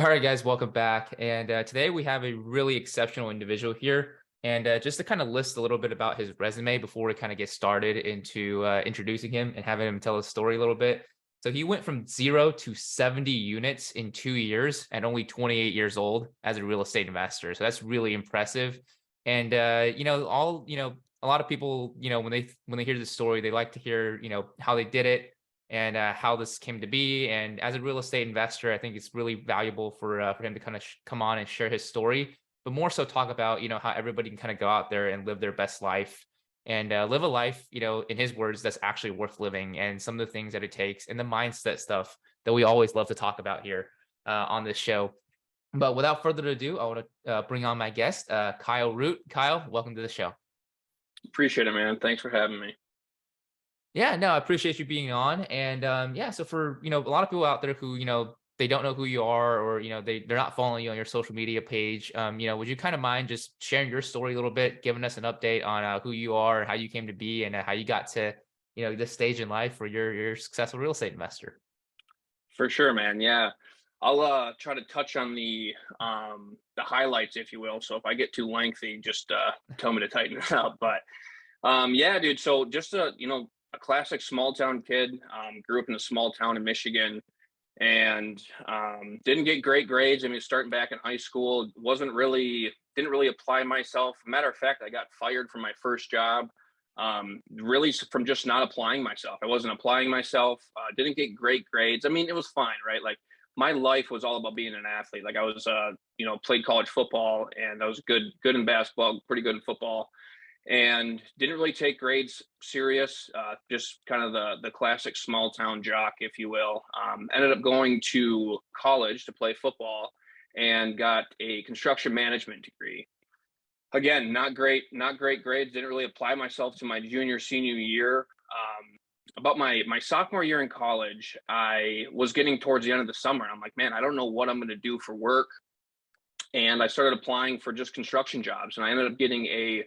All right, guys, welcome back. And today we have a really exceptional individual here. And just to kind of list a little bit about his resume before we kind of get started into introducing him and having him tell his story a little bit. So he went from 0 to 70 units in 2 years at only 28 years old as a real estate investor. So that's really impressive. And a lot of people, when they hear this story, they like to hear, how they did it and how this came to be. And as a real estate investor, I think it's really valuable for him to kind of come on and share his story, but more so talk about how everybody can kind of go out there and live their best life and live a life, in his words, that's actually worth living, and some of the things that it takes and the mindset stuff that we always love to talk about here on this show. But without further ado, I want to bring on my guest, Kyle Root. Kyle, welcome to the show. Appreciate it, man. Thanks for having me. Yeah, no, I appreciate you being on. And yeah, so for a lot of people out there who they don't know who you are, or they're not following you on your social media page, would you kind of mind just sharing your story a little bit, giving us an update on who you are, how you came to be, and how you got to this stage in life where you're a successful real estate investor? For sure, man. Yeah. I'll try to touch on the highlights, if you will. So if I get too lengthy, just tell me to tighten it up. But yeah, dude. So just a classic small town kid. Grew up in a small town in Michigan, and didn't get great grades. I mean, starting back in high school, didn't really apply myself. Matter of fact, I got fired from my first job, really from just not applying myself. I wasn't applying myself. Didn't get great grades. I mean, it was fine, right? Like my life was all about being an athlete. Like I was, played college football, and I was good in basketball, pretty good in football, and didn't really take grades serious. Just kind of the classic small town jock, if you will. Ended up going to college to play football and got a construction management degree. Again, not great grades. Didn't really apply myself to my junior senior year. About my sophomore year in college, I was getting towards the end of the summer. And I'm like, man, I don't know what I'm going to do for work. And I started applying for just construction jobs, and I ended up getting a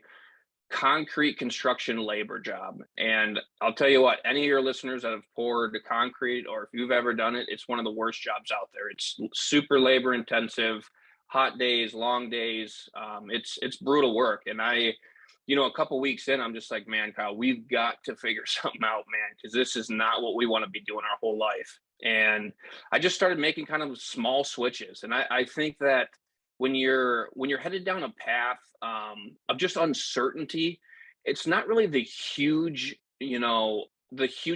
concrete construction labor job. And I'll tell you what, any of your listeners that have poured concrete, or if you've ever done it, it's one of the worst jobs out there. It's super labor intensive, hot days, long days. It's brutal work. And a couple weeks in, I'm just like, man, Kyle, we've got to figure something out, man, because this is not what we want to be doing our whole life. And I just started making kind of small switches. And I think that when you're headed down a path of just uncertainty, it's not really the huge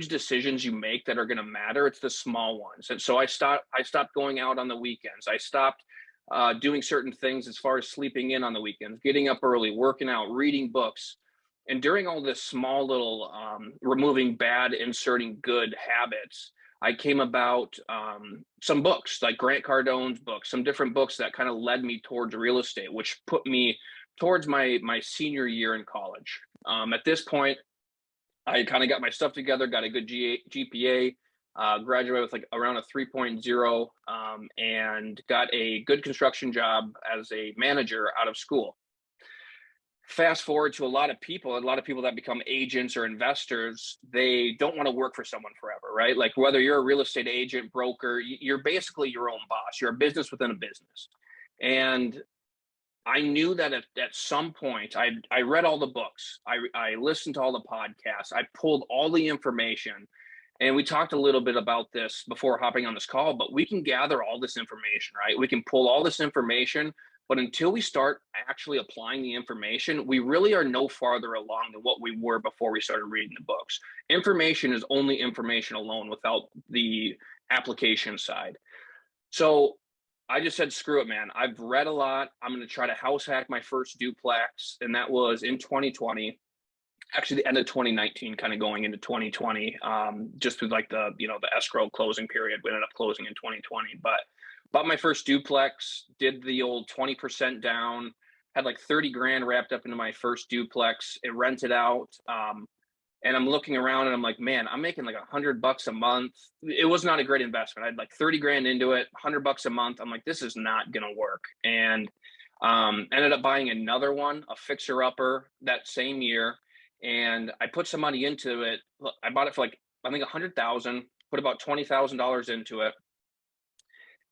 decisions you make that are going to matter. It's the small ones. And so I stopped going out on the weekends. I stopped doing certain things as far as sleeping in on the weekends, getting up early, working out, reading books. And during all this small little removing bad, inserting good habits, I came about some books like Grant Cardone's books, some different books that kind of led me towards real estate, which put me towards my senior year in college. At this point, I kind of got my stuff together, got a good GPA, graduated with like around a 3.0, and got a good construction job as a manager out of school. Fast forward to a lot of people that become agents or investors, they don't want to work for someone forever, right? Like whether you're a real estate agent, broker, you're basically your own boss. You're a business within a business. And I knew that at some point, I read all the books, I listened to all the podcasts, I pulled all the information, and we talked a little bit about this before hopping on this call. But we can gather all this information, right? We can pull all this information, but until we start actually applying the information, we really are no farther along than what we were before we started reading the books. Information is only information alone without the application side. So I just said, screw it, man. I've read a lot. I'm going to try to house hack my first duplex. And that was in 2020, actually the end of 2019, kind of going into 2020, just through like the escrow closing period. We ended up closing in 2020, but bought my first duplex, did the old 20% down, had like 30 grand wrapped up into my first duplex. It rented out. And I'm looking around and I'm like, man, I'm making like $100 a month. It was not a great investment. I had like 30 grand into it, $100 a month. I'm like, this is not going to work. And ended up buying another one, a fixer upper that same year. And I put some money into it. I bought it for like, I think 100,000, put about $20,000 into it.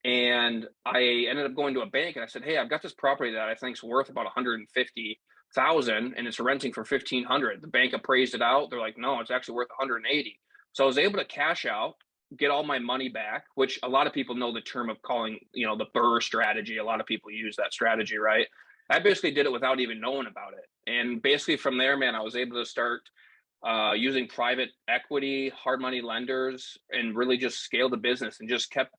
And I ended up going to a bank and I said, "Hey, I've got this property that I think's worth about 150,000 and it's renting for 1,500." The bank appraised it out. They're like, "No, it's actually worth 180." So I was able to cash out, get all my money back, which a lot of people know the term of calling, the Burr strategy. A lot of people use that strategy, right? I basically did it without even knowing about it. And basically from there, man, I was able to start using private equity, hard money lenders, and really just scale the business and just kept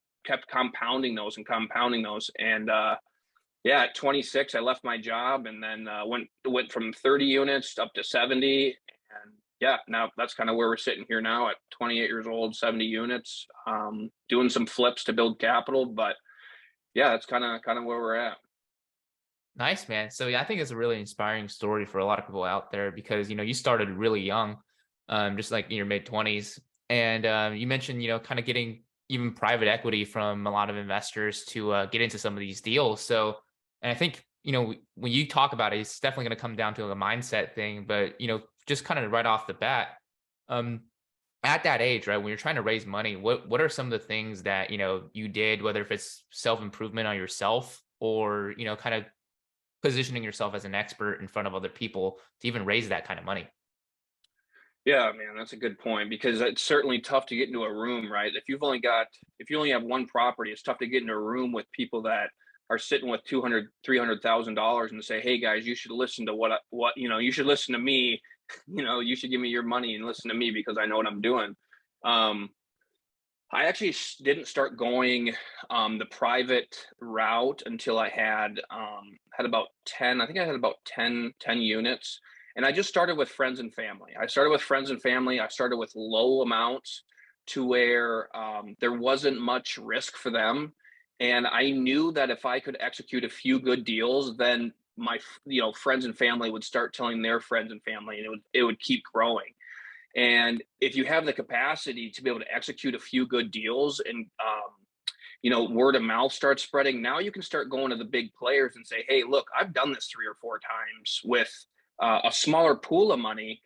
compounding those and compounding those. And yeah, at 26, I left my job and then went from 30 units up to 70. And yeah, now that's kind of where we're sitting here now at 28 years old, 70 units, doing some flips to build capital. But yeah, that's kind of where we're at. Nice, man. So yeah, I think it's a really inspiring story for a lot of people out there because you started really young, just like in your mid 20s, and you mentioned kind of getting even private equity from a lot of investors to get into some of these deals. So, and I think when you talk about it, it's definitely going to come down to a mindset thing. But just kind of right off the bat, um, at that age, right, when you're trying to raise money, what are some of the things that you did, whether if it's self improvement on yourself or kind of positioning yourself as an expert in front of other people to even raise that kind of money. Yeah, man, that's a good point because it's certainly tough to get into a room, right? If you only have one property, it's tough to get into a room with people that are sitting with 200, $300,000 and say, "Hey guys, you should listen to you should listen to me, you should give me your money and listen to me because I know what I'm doing." Um, I actually didn't start going the private route until I had about 10. I think I had about 10 units, and I just started with friends and family. I started with friends and family. I started with low amounts to where there wasn't much risk for them, and I knew that if I could execute a few good deals, then my friends and family would start telling their friends and family, and it would keep growing. And if you have the capacity to be able to execute a few good deals and word of mouth starts spreading, now you can start going to the big players and say, "Hey, look, I've done this 3 or 4 times with a smaller pool of money."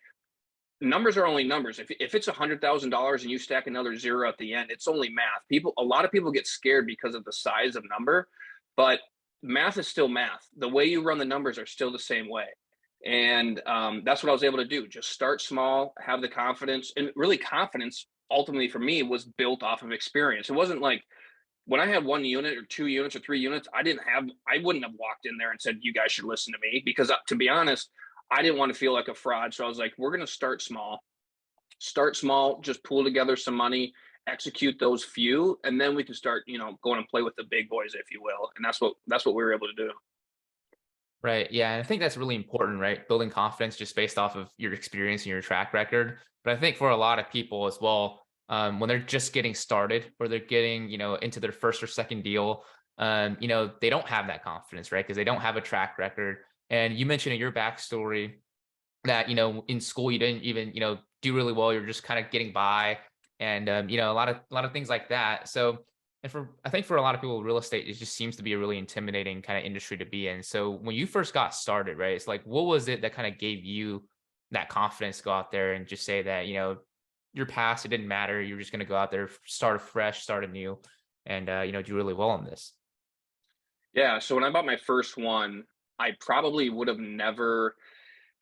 Numbers are only numbers. If it's $100,000 and you stack another zero at the end, it's only math. A lot of people get scared because of the size of number, but math is still math. The way you run the numbers are still the same way. And that's what I was able to do. Just start small, have the confidence, and really confidence ultimately for me was built off of experience. It wasn't like when I had 1 unit or 2 units or 3 units, I wouldn't have walked in there and said, "You guys should listen to me," because to be honest, I didn't want to feel like a fraud. So I was like, we're going to start small, just pool together some money, execute those few, and then we can start, going and play with the big boys, if you will. And that's what we were able to do. Right. Yeah. And I think that's really important, right? Building confidence just based off of your experience and your track record. But I think for a lot of people as well, when they're just getting started or they're getting, into their first or second deal, they don't have that confidence, right? Because they don't have a track record. And you mentioned in your backstory that in school you didn't even do really well, you're just kind of getting by, and a lot of things like that. So, and for I think for a lot of people, real estate, it just seems to be a really intimidating kind of industry to be in. So when you first got started, right, it's like, what was it that kind of gave you that confidence to go out there and just say that your past, it didn't matter, you're just going to go out there, start fresh, start anew, and do really well on this. Yeah. So when I bought my first one, I probably would have never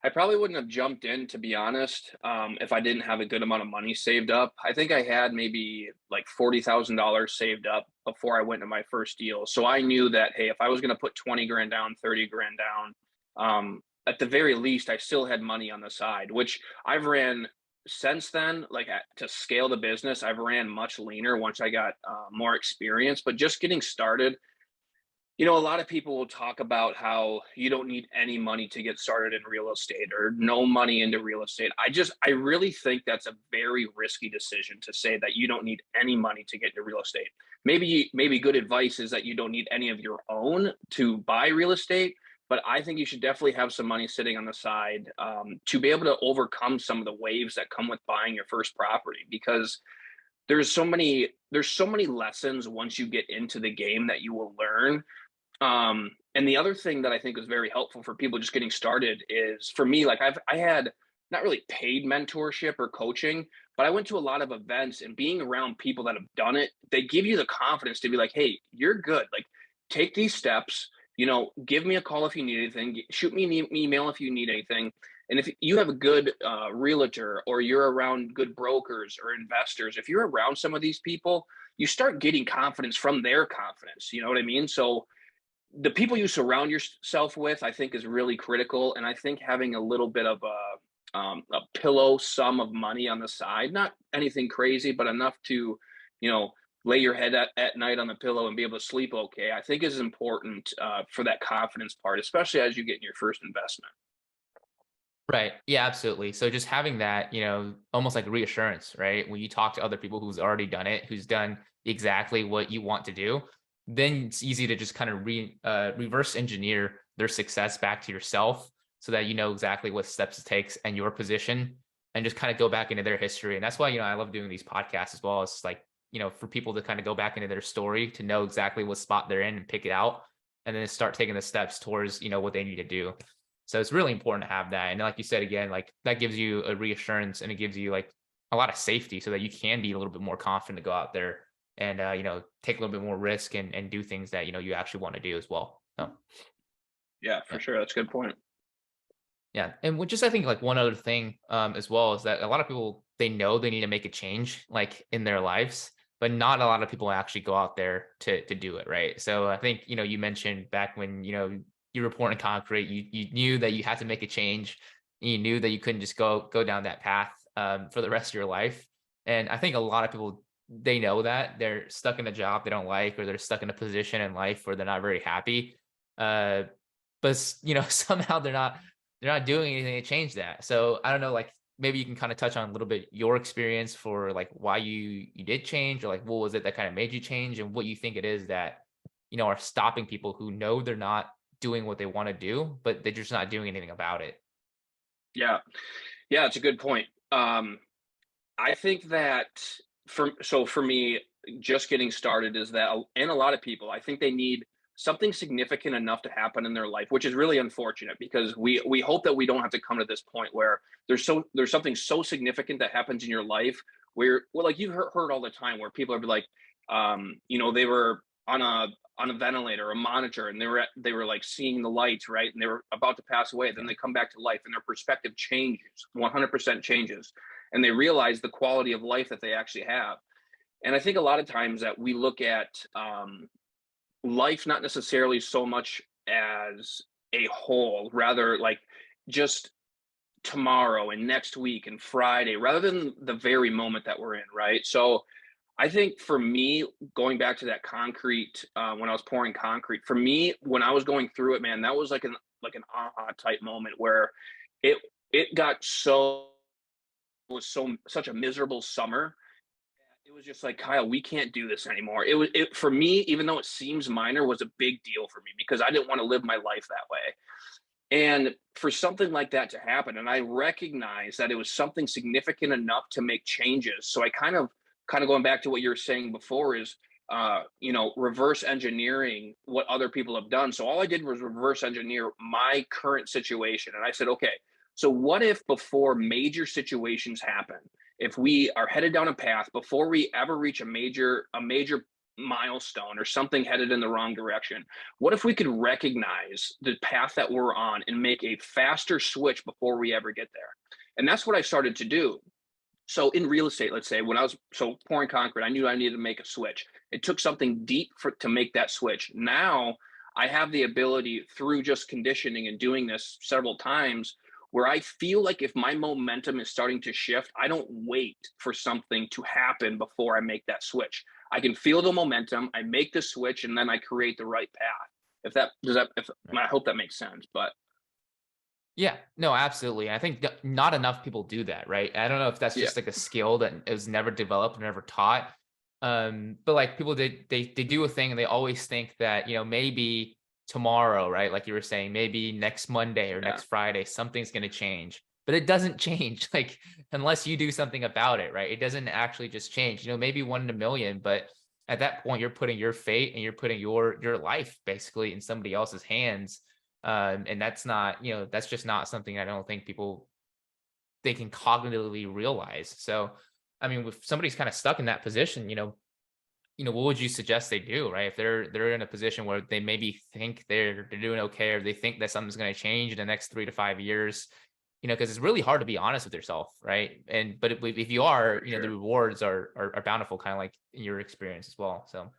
I probably wouldn't have jumped in, to be honest, if I didn't have a good amount of money saved up. I think I had maybe like $40,000 saved up before I went to my first deal. So I knew that, hey, if I was going to put 20 grand down, 30 grand down, at the very least, I still had money on the side, which I've ran since then. To scale the business, I've ran much leaner once I got more experience. But just getting started, a lot of people will talk about how you don't need any money to get started in real estate or no money into real estate. I really think that's a very risky decision to say that you don't need any money to get into real estate. Maybe good advice is that you don't need any of your own to buy real estate, but I think you should definitely have some money sitting on the side to be able to overcome some of the waves that come with buying your first property because there's so many lessons once you get into the game that you will learn. And the other thing that I think was very helpful for people just getting started is for me, like I had not really paid mentorship or coaching, but I went to a lot of events, and being around people that have done it, they give you the confidence to be like, "Hey, you're good. Like, take these steps. Give me a call if you need anything. Shoot me an email if you need anything. And if you have a good realtor, or you're around good brokers or investors, if you're around some of these people, you start getting confidence from their confidence. You know what I mean? So the people you surround yourself with, I think, is really critical. And I think having a little bit of a pillow sum of money on the side, not anything crazy, but enough to, you know, lay your head at night on the pillow and be able to sleep okay, I think is important for that confidence part, especially as you get in your first investment. Right. Yeah, absolutely. So just having that, almost like reassurance, right? When you talk to other people who's already done it, who's done exactly what you want to do, then it's easy to just kind of reverse engineer their success back to yourself so that you know exactly what steps it takes and your position and just kind of go back into their history. And that's why, I love doing these podcasts as well. It's like, for people to kind of go back into their story to know exactly what spot they're in and pick it out and then start taking the steps towards, what they need to do. So it's really important to have that. And like you said, again, like that gives you a reassurance and it gives you like a lot of safety so that you can be a little bit more confident to go out there and, take a little bit more risk and do things that, you actually want to do as well. So, Yeah, yeah. for sure. That's a good point. Yeah. And which is, I think, like one other thing as well is that a lot of people, they know they need to make a change like in their lives, but not a lot of people actually go out there to do it. Right. So I think, you mentioned back when, you were pouring concrete, you knew that you had to make a change. And you knew that you couldn't just go down that path for the rest of your life. And I think a lot of people, they know that they're stuck in a job they don't like, or they're stuck in a position in life where they're not very happy. Uh, but somehow they're not doing anything to change that. So I don't know, like maybe you can kind of touch on a little bit your experience for like why you did change, or like what was it that kind of made you change, and what you think it is that are stopping people who know they're not doing what they want to do, but they're just not doing anything about it. Yeah. Yeah, it's a good point. I think that for me, just getting started is that, and a lot of people, I think they need something significant enough to happen in their life, which is really unfortunate because we hope that we don't have to come to this point where there's something so significant that happens in your life where, well, like you heard all the time where people are like, they were on a ventilator, a monitor, and they were like seeing the lights, right, and they were about to pass away. Then Yeah. they come back to life, and their perspective changes, 100% changes, and they realize the quality of life that they actually have. And I think a lot of times that we look at life not necessarily so much as a whole, rather like just tomorrow and next week and Friday, rather than the very moment that we're in, right? So I think for me, going back to that concrete, when I was pouring concrete, for me, when I was going through it, man, that was like an aha type moment where it it got so was so such a miserable summer. It was just like, Kyle, we can't do this anymore. It for me, even though it seems minor, was a big deal for me because I didn't want to live my life that way. And for something like that to happen, and I recognized that it was something significant enough to make changes. So I kind of going back to what you were saying before is reverse engineering what other people have done. So all I did was reverse engineer my current situation. And I said, okay, so what if before major situations happen, if we are headed down a path before we ever reach a major milestone or something headed in the wrong direction, what if we could recognize the path that we're on and make a faster switch before we ever get there? And that's what I started to do. So in real estate, let's say when I was pouring concrete, I knew I needed to make a switch. It took something deep to make that switch. Now I have the ability through just conditioning and doing this several times where I feel like if my momentum is starting to shift, I don't wait for something to happen before I make that switch. I can feel the momentum, I make the switch, and then I create the right path. If that does that, if I hope that makes sense. But Yeah, no, absolutely. I think not enough people do that, right? I don't know if that's yeah, just like a skill that was never developed, never taught. But like people they do a thing and they always think that, maybe tomorrow, right? Like you were saying, maybe next Monday or yeah, next Friday, something's gonna change. But it doesn't change, like unless you do something about it, right? It doesn't actually just change, maybe one in a million, but at that point you're putting your fate and you're putting your life basically in somebody else's hands, and that's not, that's just not something I don't think people they can cognitively realize. So, I mean, if somebody's kind of stuck in that position, what would you suggest they do, right? If they're in a position where they maybe think they're doing okay, or they think that something's going to change in the next 3 to 5 years, because it's really hard to be honest with yourself, right? But if you are, For the sure. rewards are bountiful, kind of like in your experience as well. So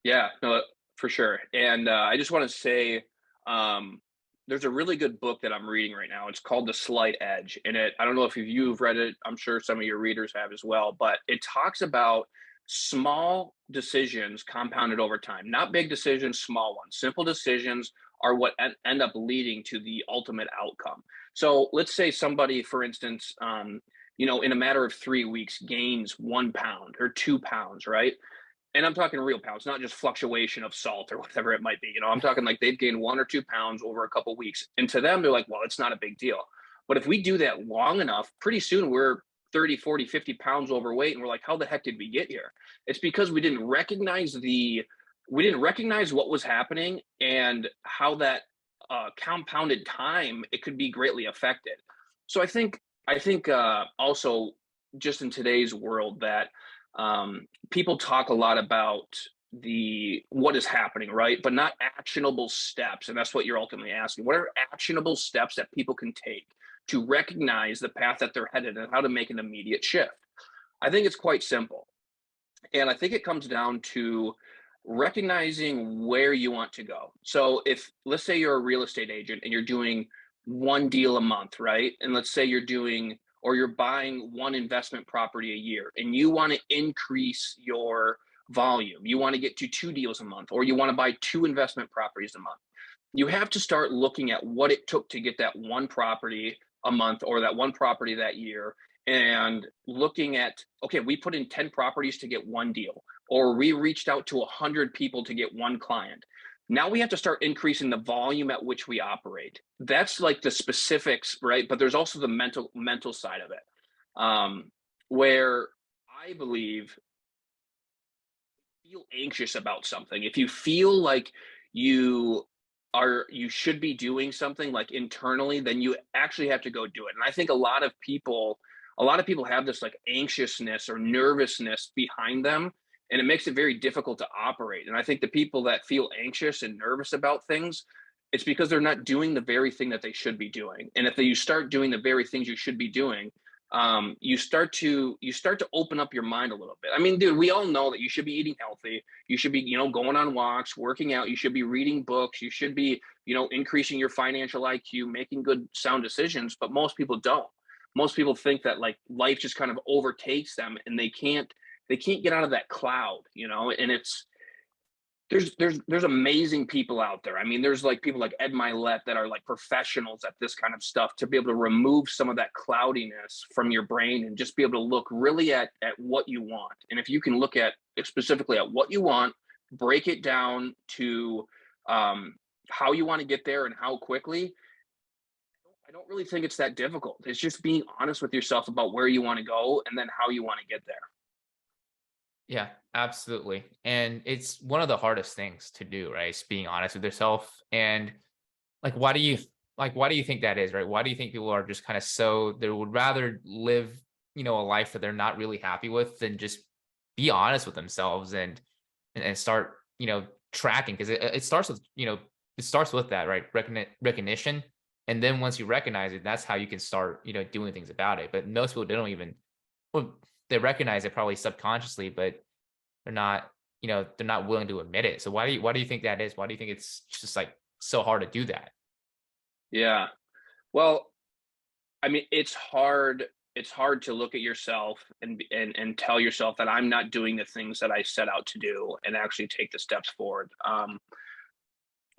Yeah, no, for sure. And I just want to say, um, there's a really good book that I'm reading right now. It's called The Slight Edge, and I don't know if you've read it. I'm sure some of your readers have as well. But it talks about small decisions compounded over time, not big decisions, small ones. Simple decisions are what end up leading to the ultimate outcome. So let's say somebody, for instance, in a matter of 3 weeks, gains 1 pound or 2 pounds, right? And I'm talking real pounds, not just fluctuation of salt or whatever it might be. I'm talking like they've gained 1 or 2 pounds over a couple of weeks. And to them, they're like, well, it's not a big deal. But if we do that long enough, pretty soon we're 30, 40, 50 pounds overweight. And we're like, how the heck did we get here? It's because we didn't recognize what was happening and how that compounded time, it could be greatly affected. So I think also just in today's world that people talk a lot about the what is happening, right? But not actionable steps. And that's what you're ultimately asking. What are actionable steps that people can take to recognize the path that they're headed and how to make an immediate shift? I think it's quite simple. And I think it comes down to recognizing where you want to go. So if let's say you're a real estate agent and you're doing one deal a month, right? And let's say you're buying one investment property a year and you want to increase your volume. You want to get to two deals a month or you want to buy two investment properties a month. You have to start looking at what it took to get that one property a month or that one property that year, and looking at, okay, we put in 10 properties to get one deal, or we reached out to 100 people to get one client. Now we have to start increasing the volume at which we operate. That's like the specifics, right? But there's also the mental side of it, where I believe feel anxious about something, if you feel like you you should be doing something like internally, then you actually have to go do it. And I think a lot of people have this like anxiousness or nervousness behind them, and it makes it very difficult to operate. And I think the people that feel anxious and nervous about things, it's because they're not doing the very thing that they should be doing. And if you start doing the very things you should be doing, you start to open up your mind a little bit. I mean, dude, we all know that you should be eating healthy. You should be, going on walks, working out. You should be reading books. You should be, increasing your financial IQ, making good, sound decisions. But most people don't. Most people think that like life just kind of overtakes them, and they can't get out of that cloud. And there's amazing people out there. I mean, there's like people like Ed Milet that are like professionals at this kind of stuff, to be able to remove some of that cloudiness from your brain and just be able to look really at what you want. And if you can look at specifically at what you want, break it down to how you want to get there and how quickly, I don't really think it's that difficult. It's just being honest with yourself about where you want to go and then how you want to get there. yeah, absolutely. And it's one of the hardest things to do, right? It's being honest with yourself. And like, why do you think that is, right? Why do you think people are just kind of they would rather live, a life that they're not really happy with than just be honest with themselves and start, tracking? Because it starts with, it starts with that, right? Recognition. And then once you recognize it, that's how you can start, doing things about it. But most people, they don't even, well, they recognize it probably subconsciously, but they're not willing to admit it. So why do you think that is? Why do you think it's just like so hard to do that? Yeah. Well, I mean, it's hard to look at yourself and tell yourself that I'm not doing the things that I set out to do and actually take the steps forward.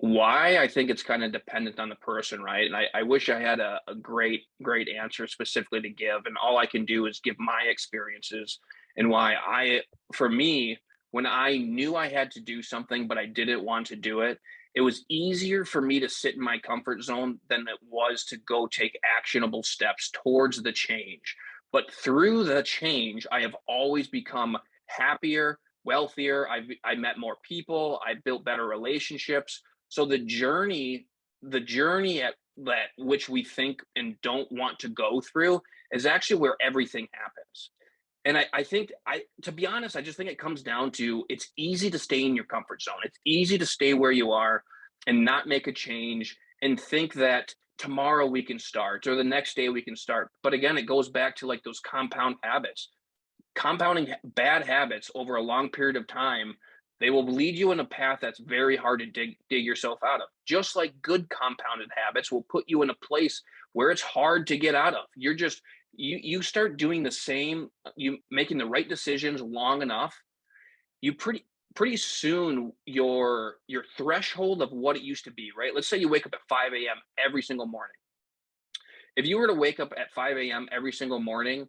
Why? I think it's kind of dependent on the person, right? And I wish I had a great answer specifically to give. And all I can do is give my experiences and why for me, when I knew I had to do something, but I didn't want to do it, it was easier for me to sit in my comfort zone than it was to go take actionable steps towards the change. But through the change, I have always become happier, wealthier. I met more people. I built better relationships. So the journey that which we think and don't want to go through is actually where everything happens. And I think to be honest, I just think it comes down to it's easy to stay in your comfort zone. It's easy to stay where you are and not make a change and think that tomorrow we can start or the next day we can start. But again, it goes back to like those compound habits. Compounding bad habits over a long period of time, they will lead you in a path that's very hard to dig yourself out of. Just like good compounded habits will put you in a place where it's hard to get out of. You're just you start doing the same, you making the right decisions long enough, you pretty soon your threshold of what it used to be, right? Let's say you wake up at 5 a.m. every single morning. If you were to wake up at 5 a.m. every single morning,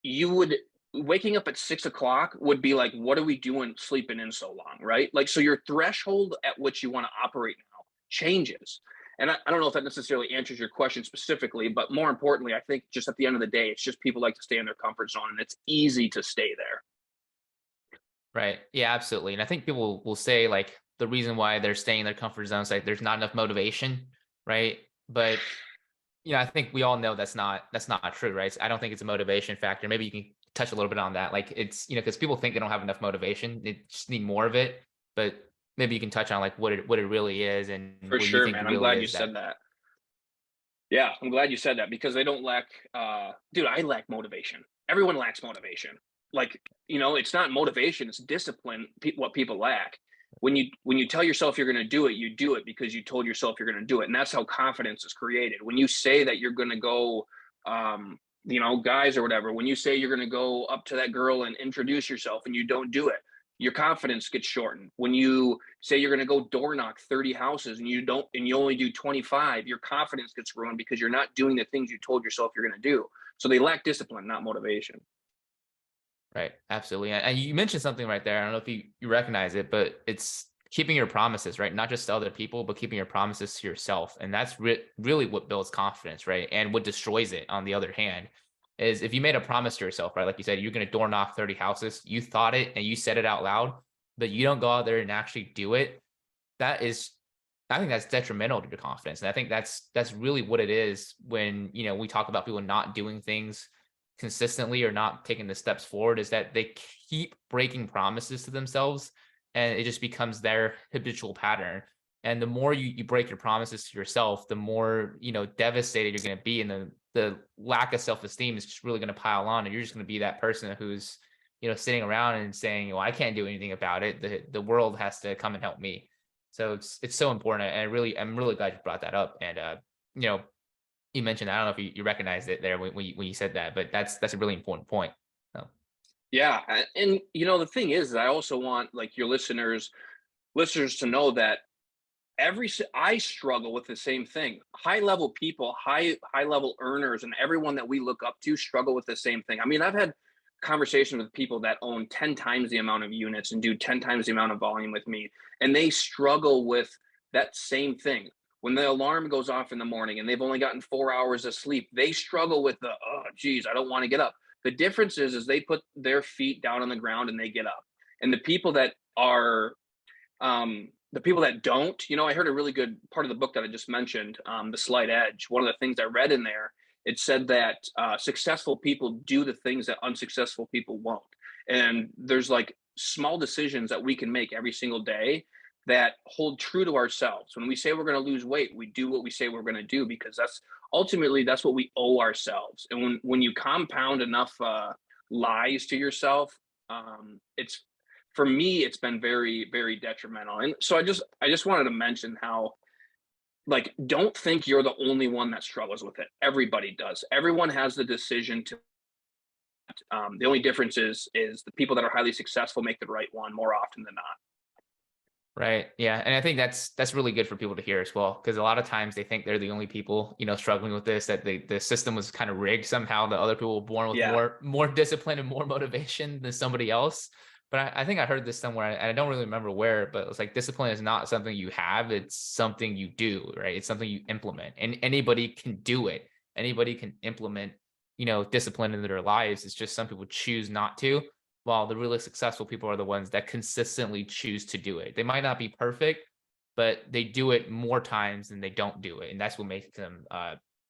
you would waking up at 6 o'clock would be like, what are we doing sleeping in so long, right? Like, so your threshold at which you want to operate now changes. And I don't know if that necessarily answers your question specifically, but more importantly, I think just at the end of the day, it's just people like to stay in their comfort zone and it's easy to stay there. Right. Yeah, absolutely. And I think people will say like the reason why they're staying in their comfort zone is like there's not enough motivation, right? But I think we all know that's not true, right? So I don't think it's a motivation factor. Maybe you can touch a little bit on that. Like it's, because people think they don't have enough motivation. They just need more of it. But maybe you can touch on like what it really is and For what you sure, think man. I'm really glad you is that. said that. Yeah, I'm glad you said that because they don't lack dude, I lack motivation. Everyone lacks motivation. Like, it's not motivation, it's discipline, what people lack. When you tell yourself you're going to do it, you do it because you told yourself you're going to do it. And that's how confidence is created. When you say that you're going to go guys or whatever, when you say you're going to go up to that girl and introduce yourself and you don't do it, your confidence gets shortened. When you say you're going to go door knock 30 houses and you don't and you only do 25, your confidence gets ruined because you're not doing the things you told yourself you're going to do. So they lack discipline, not motivation. Right. Absolutely. And you mentioned something right there. I don't know if you recognize it, but it's keeping your promises, right? Not just to other people, but keeping your promises to yourself. And that's really what builds confidence, right? And what destroys it, on the other hand, is if you made a promise to yourself, right? Like you said, you're going to door knock 30 houses, you thought it and you said it out loud, but you don't go out there and actually do it. That is, I think that's detrimental to your confidence. And I think that's really what it is when, we talk about people not doing things consistently or not taking the steps forward, is that they keep breaking promises to themselves and it just becomes their habitual pattern. And the more you break your promises to yourself, the more, devastated you're going to be. And the lack of self-esteem is just really going to pile on. And you're just going to be that person who's, sitting around and saying, well, I can't do anything about it. The world has to come and help me. So it's so important. And I'm really glad you brought that up. And, you know, you mentioned, I don't know if you recognized it there when you said that, but that's a really important point. So, Yeah, and the thing is, I also want like your listeners to know that I struggle with the same thing. High level people, high level earners, and everyone that we look up to struggle with the same thing. I mean, I've had conversations with people that own 10 times the amount of units and do 10 times the amount of volume with me, and they struggle with that same thing. When the alarm goes off in the morning and they've only gotten 4 hours of sleep, they struggle with oh geez, I don't want to get up. The difference is they put their feet down on the ground and they get up. And the people that don't, I heard a really good part of the book that I just mentioned, The Slight Edge. One of the things I read in there, it said that successful people do the things that unsuccessful people won't. And there's like small decisions that we can make every single day that hold true to ourselves. When we say we're going to lose weight, we do what we say we're going to do because that's what we owe ourselves. And when you compound enough lies to yourself, it's for me it's been very very detrimental. And so I just wanted to mention how, like, don't think you're the only one that struggles with it. Everybody does. Everyone has the decision to the only difference is the people that are highly successful make the right one more often than not. right. Yeah. And I think that's really good for people to hear as well. Cause a lot of times they think they're the only people, struggling with this, that the system was kind of rigged somehow, that other people were born with Yeah. more discipline and more motivation than somebody else. But I think I heard this somewhere and I don't really remember where, but it's like discipline is not something you have, it's something you do, right? It's something you implement, and anybody can do it. Anybody can implement, discipline into their lives. It's just some people choose not to, while the really successful people are the ones that consistently choose to do it. They might not be perfect, but they do it more times than they don't do it, and that's what makes them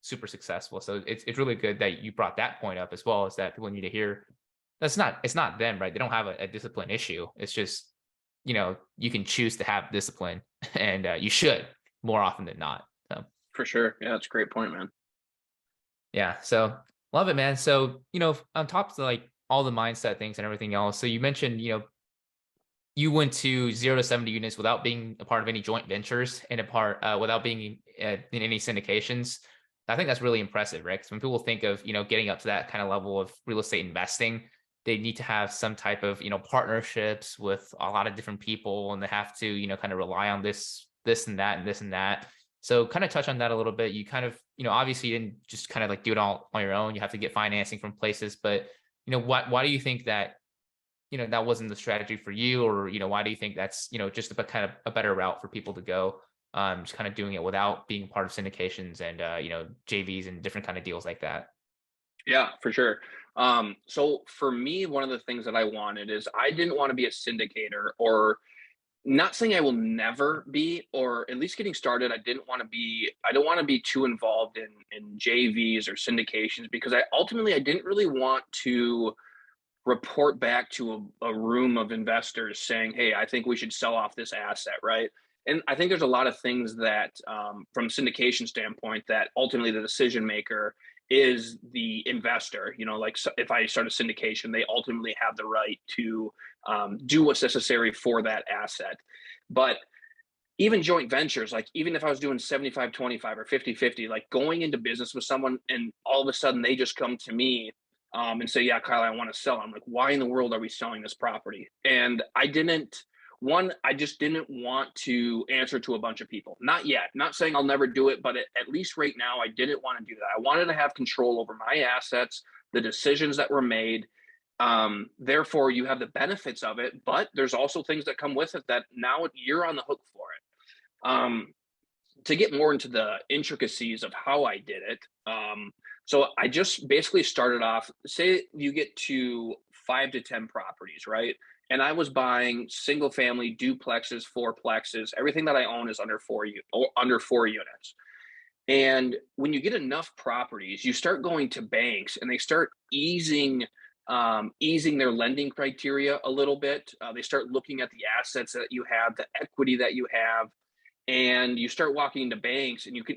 super successful. So it's really good that you brought that point up as well, is that people need to hear it's not them, right? They don't have a discipline issue. It's just, you can choose to have discipline, and you should more often than not. So For sure. Yeah, that's a great point, man. yeah, so love it, man. So on top of like all the mindset things and everything else, so you mentioned you went to 0 to 70 units without being a part of any joint ventures and a part without being in any syndications. I think that's really impressive, right? Because when people think of getting up to that kind of level of real estate investing, they need to have some type of partnerships with a lot of different people, and they have to kind of rely on this and that and this and that. So kind of touch on that a little bit. You kind of obviously you didn't just kind of like do it all on your own. You have to get financing from places, but why do you think that that wasn't the strategy for you? Or why do you think that's just a kind of a better route for people to go, just kind of doing it without being part of syndications and JVs and different kind of deals like that? Yeah, for sure. So for me, one of the things that I wanted is I didn't want to be a syndicator, or not saying I will never be, or at least getting started. I don't want to be too involved in JVs or syndications, because I didn't really want to report back to a room of investors saying, "Hey, I think we should sell off this asset," right? And I think there's a lot of things that, from syndication standpoint, that ultimately the decision maker is the investor. Like, so if I start a syndication, they ultimately have the right to do what's necessary for that asset. But even joint ventures, like even if I was doing 75-25 or 50-50, like going into business with someone and all of a sudden they just come to me and say, "Yeah, Kyle, I want to sell." I'm like, "Why in the world are we selling this property?" And I just didn't want to answer to a bunch of people. Not yet. Not saying I'll never do it, but at least right now, I didn't want to do that. I wanted to have control over my assets, the decisions that were made. Therefore, you have the benefits of it, but there's also things that come with it that now you're on the hook for it. Um, to get more into the intricacies of how I did it, so I just basically started off. Say you get to 5 to 10 properties, right? And I was buying single family duplexes, fourplexes. Everything that I own is under 4 units. And when you get enough properties, you start going to banks, and they start easing their lending criteria a little bit. They start looking at the assets that you have, the equity that you have, and you start walking into banks, and you're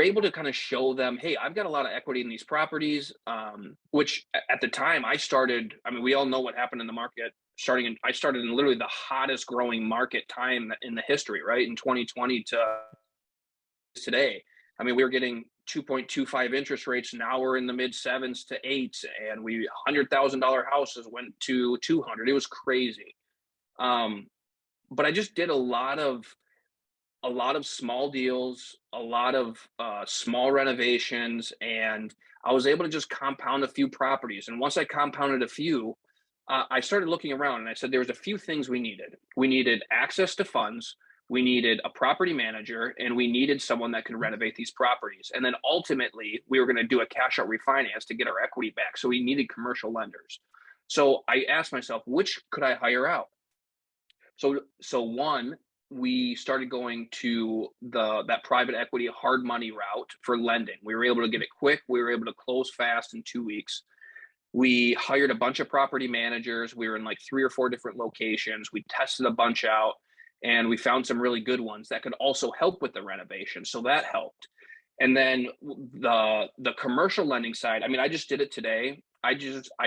able to kind of show them, "Hey, I've got a lot of equity in these properties," which at the time I started. I mean, we all know what happened in the market. I started in literally the hottest growing market time in the history, right? In 2020 to today. I mean, we were getting 2.25 interest rates. Now we're in the mid sevens to eights, and $100,000 houses went to 200. It was crazy. Um, but I just did a lot of small deals, a lot of small renovations, and I was able to just compound a few properties. And once I compounded a few, I started looking around, and I said there was a few things we needed. We needed access to funds, we needed a property manager, and we needed someone that could renovate these properties. And then ultimately, we were going to do a cash out refinance to get our equity back. So we needed commercial lenders. So I asked myself, which could I hire out? So one, we started going to that private equity hard money route for lending. We were able to get it quick. We were able to close fast in 2 weeks. We hired a bunch of property managers. We were in like 3 or 4 different locations. We tested a bunch out, and we found some really good ones that could also help with the renovation. So that helped. And then the commercial lending side, I mean, I just did it today. I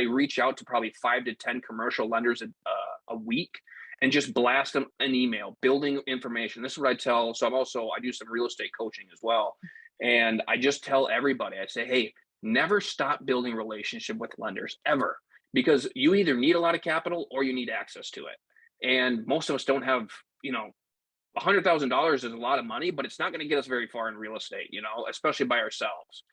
reach out to probably 5 to 10 commercial lenders a week, and just blast them an email, building information. This is what I tell. So I do some real estate coaching as well. And I just tell everybody, I say, "Hey, never stop building relationship with lenders ever, because you either need a lot of capital or you need access to it. And most of us don't have, $100,000 is a lot of money, but it's not going to get us very far in real estate, especially by ourselves."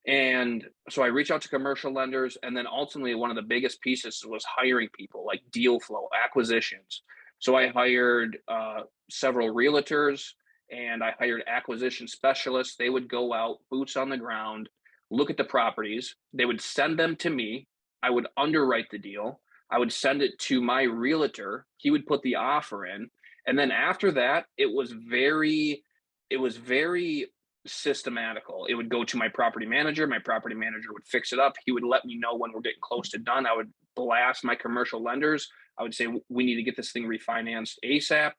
And so I reach out to commercial lenders, and then ultimately one of the biggest pieces was hiring people, like deal flow, acquisitions. So I hired several realtors, and I hired acquisition specialists. They would go out, boots on the ground, look at the properties. They would send them to me. I would underwrite the deal. I would send it to my realtor. He would put the offer in. And then after that, it was very systematical. It would go to my property manager. My property manager would fix it up. He would let me know when we're getting close to done. I would blast my commercial lenders. I would say, we need to get this thing refinanced ASAP.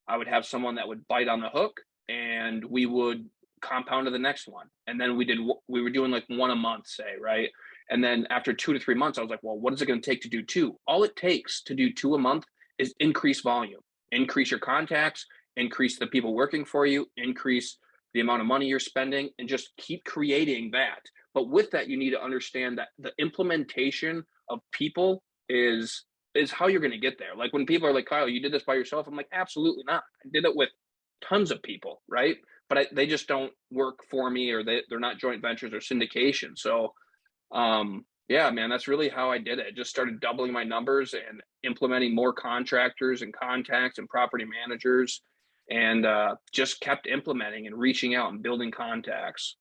I would have someone that would bite on the hook, and we would compound to the next one. And then we were doing like one a month, say, right? And then after 2 to 3 months, I was like, well, what is it going to take to do two? All it takes to do two a month is increase volume, increase your contacts, increase the people working for you, increase the amount of money you're spending, and just keep creating that. But with that, you need to understand that the implementation of people is how you're going to get there. Like when people are like, Kyle, you did this by yourself. I'm like, absolutely not. I did it with tons of people, right? But they just don't work for me, or they're not joint ventures or syndication. So yeah, man, that's really how I did it. Just started doubling my numbers and implementing more contractors and contacts and property managers, and just kept implementing and reaching out and building contacts.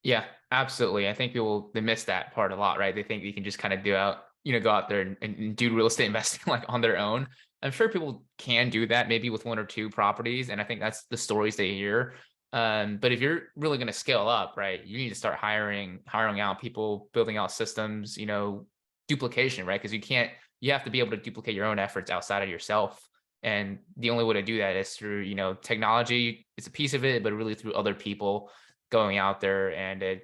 Yeah, absolutely. I think people they miss that part a lot, right? They think you can just kind of go out there and do real estate investing like on their own. I'm sure people can do that maybe with one or two properties, and I think that's the stories they hear. But if you're really going to scale up, right, you need to start hiring out people, building out systems, duplication, right? Because you have to be able to duplicate your own efforts outside of yourself. And the only way to do that is through, technology. It's a piece of it, but really through other people going out there and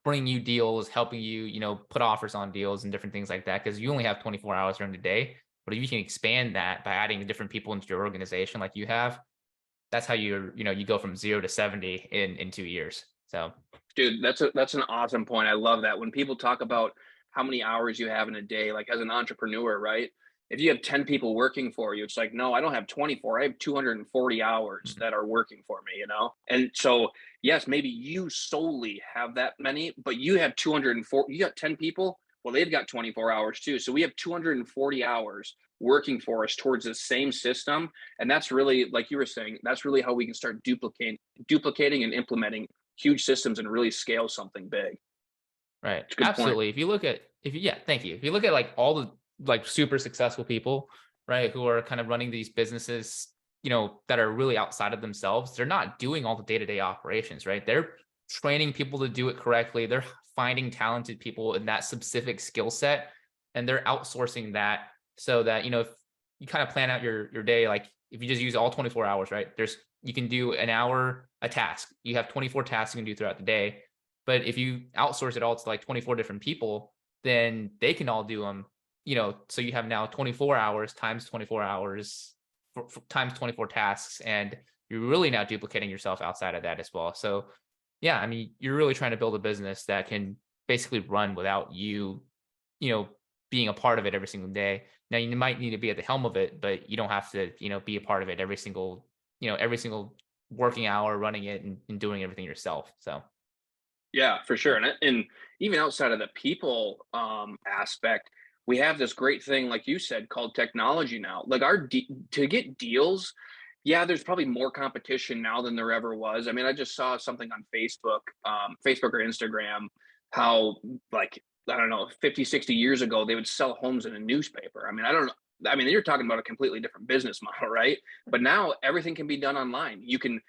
bringing you deals, helping you, put offers on deals and different things like that. Because you only have 24 hours during the day. But if you can expand that by adding different people into your organization like you have, that's how you go from 0 to 70 in 2 years. So Dude, that's an awesome point. I love that. When people talk about how many hours you have in a day, like as an entrepreneur, right? If you have 10 people working for you, it's like, no, I don't have 24. I have 240 hours mhm. that are working for me, you know? And so, yes, maybe you solely have that many, but you have 204, you got 10 people. Well, they've got 24 hours too. So we have 240 hours working for us towards the same system. And that's really, like you were saying, that's really how we can start duplicating and implementing huge systems and really scale something big. Right. It's a good point. Absolutely. Yeah, thank you. If you look at like all the like super successful people, right, who are kind of running these businesses, that are really outside of themselves, they're not doing all the day-to-day operations, right? They're training people to do it correctly. They're finding talented people in that specific skill set, and they're outsourcing that so that, if you kind of plan out your day, like if you just use all 24 hours, right? You can do an hour a task. You have 24 tasks you can do throughout the day. But if you outsource it all to like 24 different people, then they can all do them, so you have now 24 hours times 24 hours times 24 tasks. And you're really now duplicating yourself outside of that as well. So, yeah, I mean, you're really trying to build a business that can basically run without you, you know, being a part of it every single day. Now, you might need to be at the helm of it, but you don't have to, be a part of it every single working hour running it and doing everything yourself. So, Yeah, for sure. And even outside of the people aspect, we have this great thing, like you said, called technology now. Like to get deals, yeah, there's probably more competition now than there ever was. I mean, I just saw something on Facebook or Instagram, how like, I don't know, 50, 60 years ago, they would sell homes in a newspaper. I mean, I don't know. I mean, you're talking about a completely different business model, right? But now everything can be done online. You can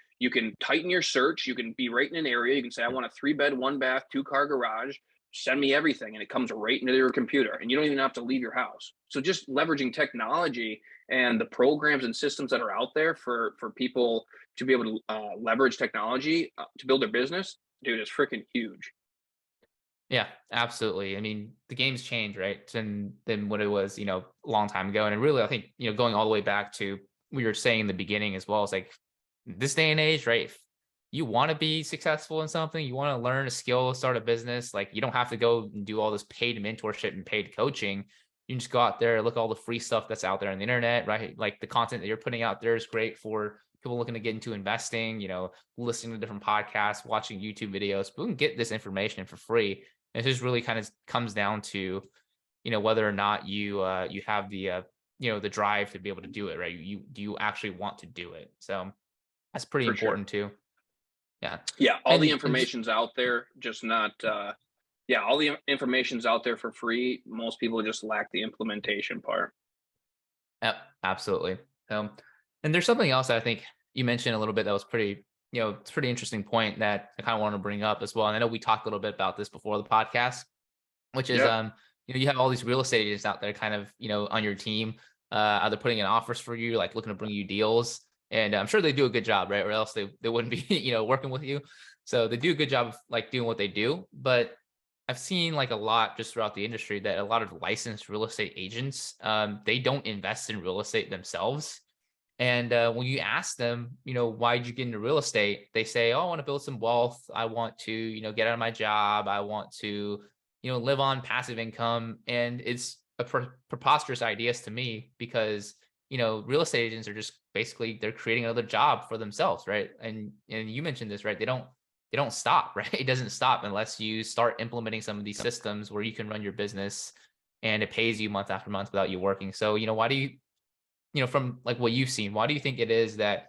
tighten your search. You can be right in an area. You can say, I want a 3 bed, 1 bath, 2 car garage. Send me everything. And it comes right into your computer. And you don't even have to leave your house. So just leveraging technology and the programs and systems that are out there for people to be able to leverage technology to build their business, dude, it's freaking huge. yeah, absolutely. I mean, the game's changed, right? Than what it was, a long time ago. And really, I think, going all the way back to we were saying in the beginning as well, it's like this day and age, right? If you want to be successful in something, you want to learn a skill, start a business, like you don't have to go and do all this paid mentorship and paid coaching. You can just go out there, look at all the free stuff that's out there on the internet, right? Like the content that you're putting out there is great for people looking to get into investing, listening to different podcasts, watching YouTube videos. People can get this information for free. It just really kind of comes down to, whether or not you have the drive to be able to do it, right? Do you actually want to do it? So that's pretty For sure. important too. Yeah. Yeah, all the And just information's out there, just not yeah, all the information's out there for free. Most people just lack the implementation part. Yep, absolutely. Um, and there's something else that I think you mentioned a little bit that was pretty, it's a pretty interesting point that I kind of want to bring up as well. And I know we talked a little bit about this before the podcast, which is, Yeah. you have all these real estate agents out there kind of, on your team, either putting in offers for you, like looking to bring you deals. And I'm sure they do a good job, right? Or else they wouldn't be, working with you. So they do a good job of like doing what they do. But I've seen like a lot just throughout the industry that a lot of licensed real estate agents, they don't invest in real estate themselves. And when you ask them, why did you get into real estate? They say, oh, I want to build some wealth. I want to, get out of my job. I want to, live on passive income. And it's a preposterous ideas to me because, real estate agents are just basically they're creating another job for themselves, right? And you mentioned this, right? They don't stop, right? It doesn't stop unless you start implementing some of these systems where you can run your business and it pays you month after month without you working. So, why do you from like what you've seen, why do you think it is that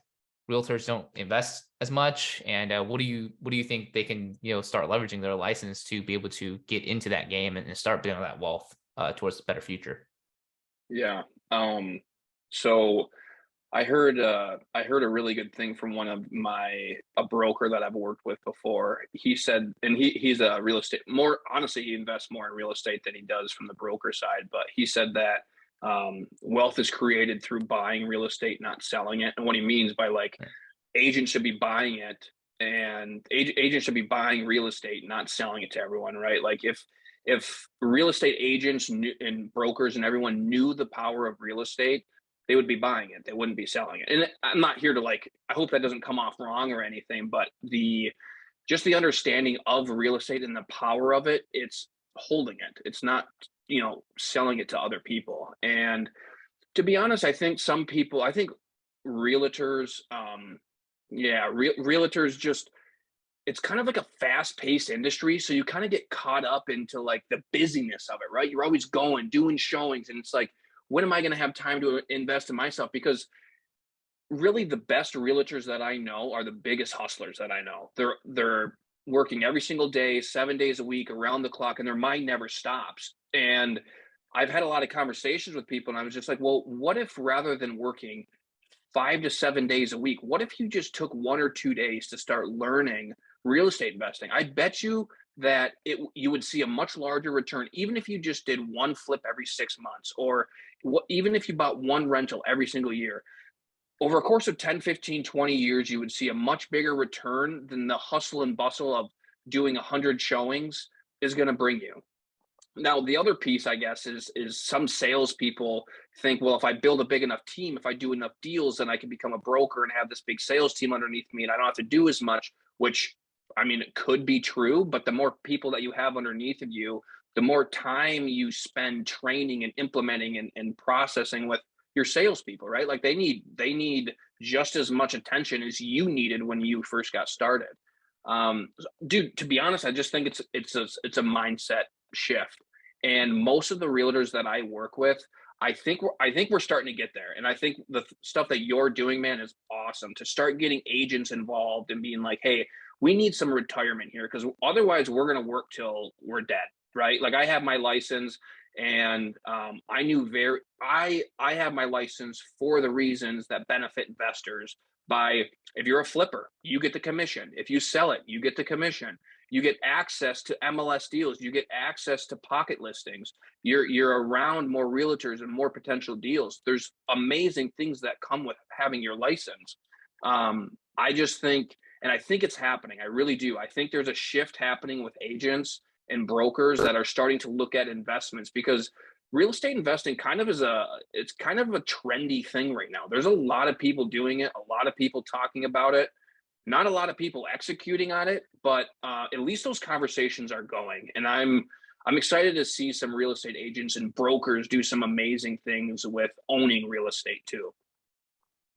realtors don't invest as much? And what do you think they can, start leveraging their license to be able to get into that game and start building that wealth towards a better future? Yeah. So I heard a really good thing from one of my a broker that I've worked with before. He said, and he's a real estate more honestly, he invests more in real estate than he does from the broker side. But he said that wealth is created through buying real estate, not selling it. And what he means by like Right. agents should be buying it, and agents should be buying real estate, not selling it to everyone, right? Like if real estate agents knew, and brokers and everyone knew the power of real estate, they would be buying it. They wouldn't be selling it. And I'm not here to like, I hope that doesn't come off wrong or anything, but just the understanding of real estate and the power of it, it's holding it. It's not, selling it to other people. And to be honest, I think realtors, yeah, realtors just, it's kind of like a fast-paced industry, so you kind of get caught up into like the busyness of it, right? You're always going, doing showings, and it's like, when am I going to have time to invest in myself? Because really, the best realtors that I know are the biggest hustlers that I know. They're working every single day, 7 days a week, around the clock, and their mind never stops. And I've had a lot of conversations with people, and I was just like, well, what if rather than working 5 to 7 days a week, what if you just took 1 or 2 days to start learning real estate investing? I bet you that you would see a much larger return, even if you just did one flip every 6 months, or even if you bought one rental every single year. Over a course of 10, 15, 20 years, you would see a much bigger return than the hustle and bustle of doing 100 showings is going to bring you. Now, the other piece, I guess, is some salespeople think, well, if I build a big enough team, if I do enough deals, then I can become a broker and have this big sales team underneath me, and I don't have to do as much. Which, I mean, it could be true, but the more people that you have underneath of you, the more time you spend training and implementing and processing with your salespeople, right? Like they need just as much attention as you needed when you first got started. Dude, to be honest, I just think it's a mindset shift. And most of the realtors that I work with, I think we're starting to get there. And I think the stuff that you're doing, man, is awesome to start getting agents involved and being like, hey, we need some retirement here because otherwise we're going to work till we're dead, right? Like I have my license, and I have my license for the reasons that benefit investors. By if you're a flipper, you get the commission. If you sell it, you get the commission. You get access to MLS deals. You get access to pocket listings. You're around more realtors and more potential deals. There's amazing things that come with having your license. I just think, and I think it's happening. I really do. I think there's a shift happening with agents and brokers that are starting to look at investments because real estate investing it's kind of a trendy thing right now. There's a lot of people doing it, a lot of people talking about it, not a lot of people executing on it, but at least those conversations are going. And I'm excited to see some real estate agents and brokers do some amazing things with owning real estate too.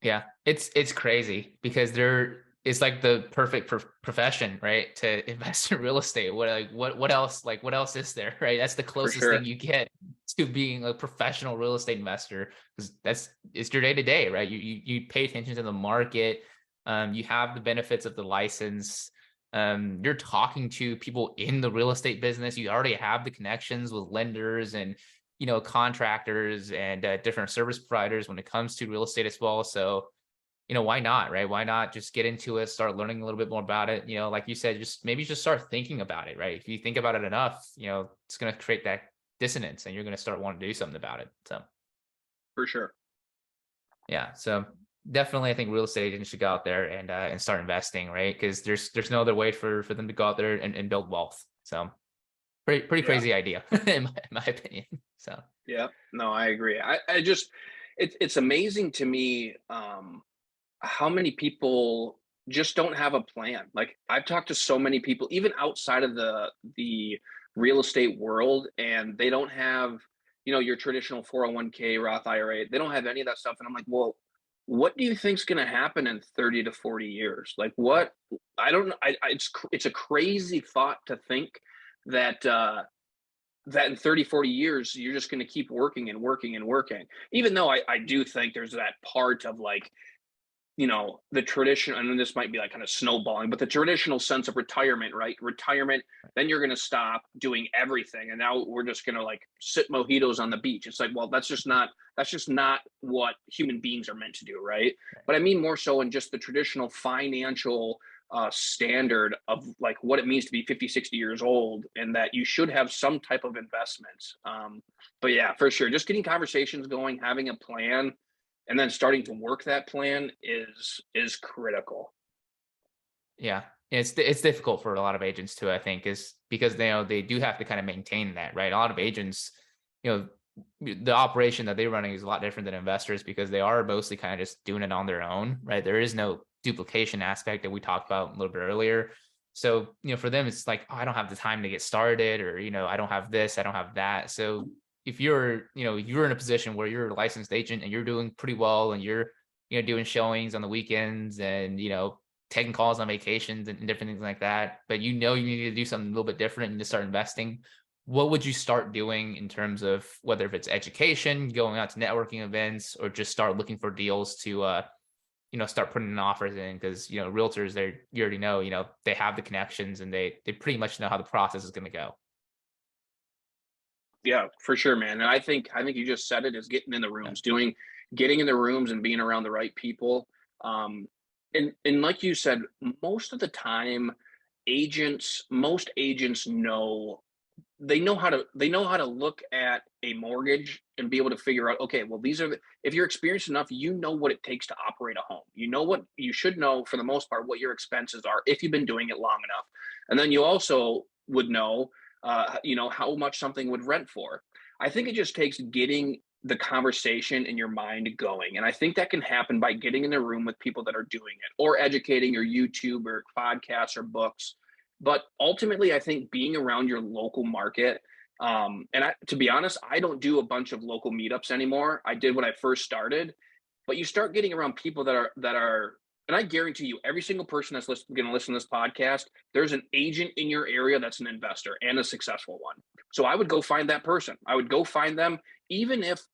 Yeah, it's crazy because it's like the perfect profession, right? To invest in real estate. What else what else is there, right? That's the For closest thing sure. you get to being a professional real estate investor because it's your day to day, right? You pay attention to the market. You have the benefits of the license. You're talking to people in the real estate business. You already have the connections with lenders and contractors and different service providers when it comes to real estate as well. So, why not, right? Why not just get into it, start learning a little bit more about it? Like you said, just start thinking about it, right? If you think about it enough, it's going to create that dissonance and you're going to start wanting to do something about it. So, For sure. yeah. So definitely I think real estate agents should go out there and start investing, right? Because there's no other way for them to go out there and build wealth. So pretty Yeah. crazy idea in my opinion. So Yeah. No, I agree. I just, it's amazing to me, how many people just don't have a plan. Like, I've talked to so many people, even outside of the real estate world, and they don't have, your traditional 401k, Roth IRA. They don't have any of that stuff. And I'm like, well, what do you think's going to happen in 30 to 40 years? Like, what? I don't know. It's a crazy thought to think that that in 30, 40 years you're just going to keep working and working and working. Even though I do think there's that part of, like, the tradition, and this might be like kind of snowballing, but the traditional sense of retirement, right? Retirement, then you're going to stop doing everything. And now we're just going to, like, sip mojitos on the beach. It's like, well, that's just not what human beings are meant to do. Right. But I mean, more so in just the traditional financial standard of, like, what it means to be 50, 60 years old, and that you should have some type of investments. But yeah, for sure. Just getting conversations going, having a plan, and then starting to work that plan is critical. yeah, it's difficult for a lot of agents too, I think, is because they do have to kind of maintain that, right? A lot of agents, you know, the operation that they're running is a lot different than investors because they are mostly kind of just doing it on their own, right? There is no duplication aspect that we talked about a little bit earlier. So, for them, it's like, oh, I don't have the time to get started, or, I don't have this, I don't have that. So if you're in a position where you're a licensed agent and you're doing pretty well and you're, doing showings on the weekends and, taking calls on vacations and different things like that, but you need to do something a little bit different and to start investing, what would you start doing in terms of whether if it's education, going out to networking events, or just start looking for deals to start putting in offers in? Because realtors, they you already know, they have the connections and they pretty much know how the process is going to go. Yeah, for sure, man. And I think you just said it, is getting in the Yeah. rooms, getting in the rooms and being around the right people. Um, and like you said, most of the time, most agents know, they know how to look at a mortgage and be able to figure out, okay, well, if you're experienced enough, you know what it takes to operate a home. You know what you should know, for the most part, what your expenses are if you've been doing it long enough. And then you also would know, how much something would rent for. I think it just takes getting the conversation in your mind going. And I think that can happen by getting in the room with people that are doing it, or educating, or YouTube or podcasts or books. But ultimately, I think being around your local market, to be honest, I don't do a bunch of local meetups anymore. I did when I first started, but you start getting around people that are, and I guarantee you, every single person that's going to listen to this podcast, there's an agent in your area that's an investor and a successful one. So I would go find that person. I would go find them, even if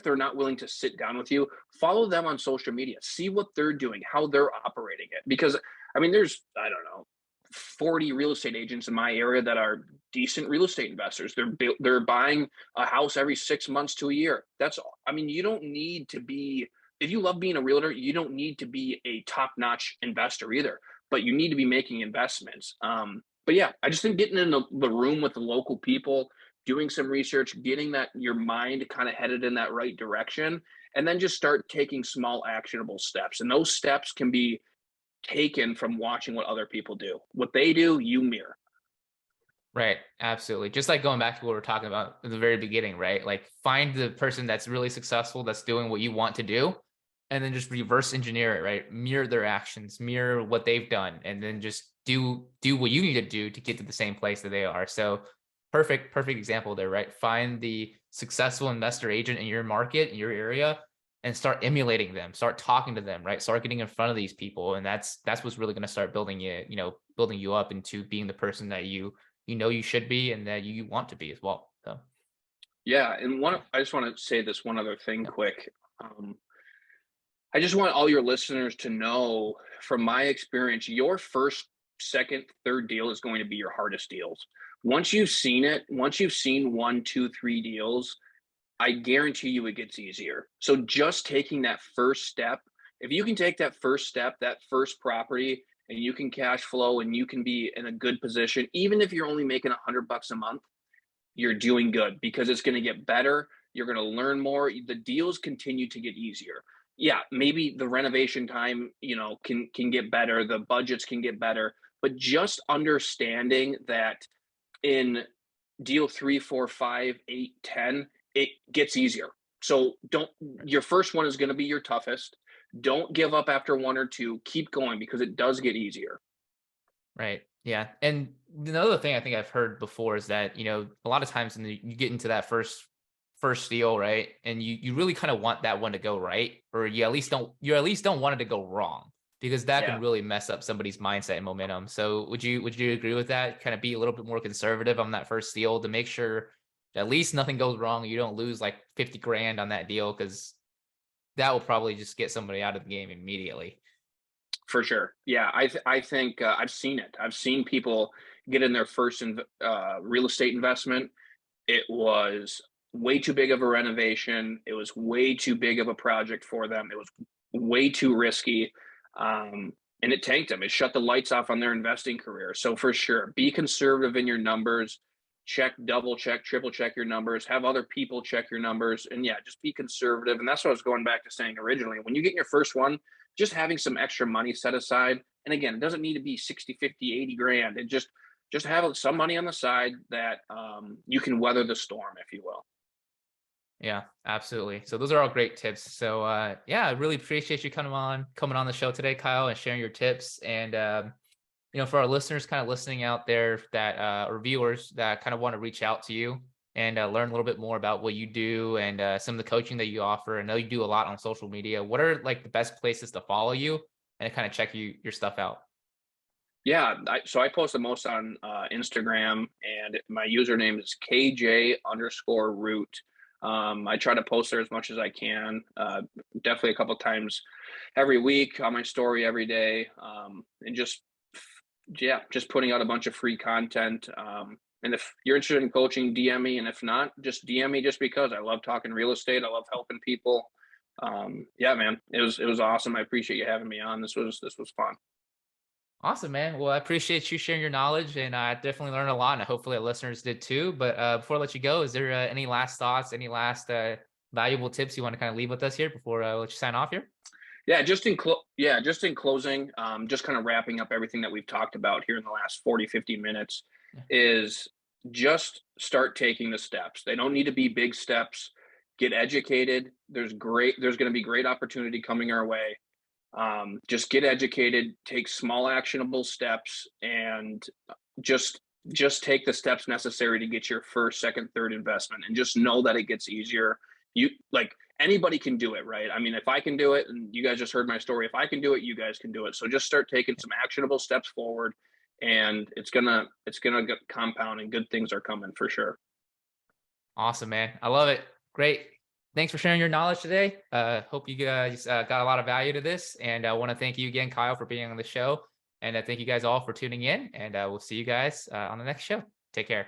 they're not willing to sit down with you. Follow them on social media, see what they're doing, how they're operating it. Because I mean, there's, I don't know, 40 real estate agents in my area that are decent real estate investors. They're buying a house every 6 months to a year. That's all. I mean, you don't need to be, if you love being a realtor, you don't need to be a top-notch investor either, but you need to be making investments. But yeah, I just think getting in the room with the local people, doing some research, getting that your mind kind of headed in that right direction, and then just start taking small actionable steps. And those steps can be taken from watching what other people do. What they do, you mirror. Right. Absolutely. Just like going back to what we are talking about at the very beginning, right? Like find the person that's really successful, that's doing what you want to do, and then just reverse engineer it, right? Mirror their actions, mirror what they've done, and then just do what you need to do to get to the same place that they are. So perfect example there, right? Find the successful investor agent in your market, in your area, and start emulating them, start talking to them, right? Start getting in front of these people. And that's what's really going to start building you up into being the person that you should be and that you want to be as well. So Yeah, and yeah, I just want to say this one other thing yeah, quick. Um, I just want all your listeners to know, from my experience, your first, second, third deal is going to be your hardest deals. Once you've seen it, once you've seen one, two, three deals, I guarantee you it gets easier. So just taking that first step, if you can take that first step, that first property, and you can cash flow and you can be in a good position, even if you're only making $100 a month, you're doing good because it's going to get better. You're going to learn more. The deals continue to get easier. Yeah, maybe the renovation time, can get better. The budgets can get better, but just understanding that in deal 3, 4, 5, 8, 10, it gets easier. So don't, your first one is going to be your toughest. Don't give up after one or two. Keep going because it does get easier. Right. Yeah. And another thing I think I've heard before is that, a lot of times you get into that first deal, right? And you really kind of want that one to go right, or you at least don't want it to go wrong, because that can Yeah, really mess up somebody's mindset and momentum. So would you agree with that? Kind of be a little bit more conservative on that first deal to make sure at least nothing goes wrong. And you don't lose like 50 grand on that deal, because that will probably just get somebody out of the game immediately. for sure. Yeah, I think I've seen it. I've seen people get in their first real estate investment. It was way too big of a renovation. It was way too big of a project for them. It was way too risky. And it tanked them. It shut the lights off on their investing career. So for sure, be conservative in your numbers. Check, double check, triple check your numbers. Have other people check your numbers. And yeah, just be conservative. And that's what I was going back to saying originally. When you get your first one, just having some extra money set aside. And again, it doesn't need to be 60, 50, 80 grand. It just have some money on the side that you can weather the storm, if you will. Yeah, absolutely. So those are all great tips. So yeah, I really appreciate you coming on the show today, Kyle, and sharing your tips. And for our listeners kind of listening out there that or viewers that kind of want to reach out to you and learn a little bit more about what you do and some of the coaching that you offer. I know you do a lot on social media. What are like the best places to follow you and kind of check your stuff out? Yeah, so I post the most on Instagram, and my username is KJ_root. I try to post there as much as I can. Definitely a couple times every week on my story every day, and just yeah, just putting out a bunch of free content. And if you're interested in coaching, DM me, and if not, just DM me. Just because I love talking real estate, I love helping people. Yeah, man, it was awesome. I appreciate you having me on. This was fun. Awesome, man. Well, I appreciate you sharing your knowledge, and I definitely learned a lot, and hopefully our listeners did too. But before I let you go, is there any last thoughts, any last valuable tips you want to kind of leave with us here before I let you sign off here? Just in closing, just kind of wrapping up everything that we've talked about here in the last 40, 50 minutes Yeah. is just start taking the steps. They don't need to be big steps. Get educated. There's going to be great opportunity coming our way. Just get educated, take small actionable steps, and just just take the steps necessary to get your first, second, third investment, and just know that it gets easier. You like anybody can do it, right? I mean, if I can do it, and you guys just heard my story, if I can do it, you guys can do it. So just start taking some actionable steps forward, and it's gonna get compound, and good things are coming for sure. Awesome, man. I love it. Great. Thanks for sharing your knowledge today. Hope you guys got a lot of value to this. And I want to thank you again, Kyle, for being on the show. And thank you guys all for tuning in. And we'll see you guys on the next show. Take care.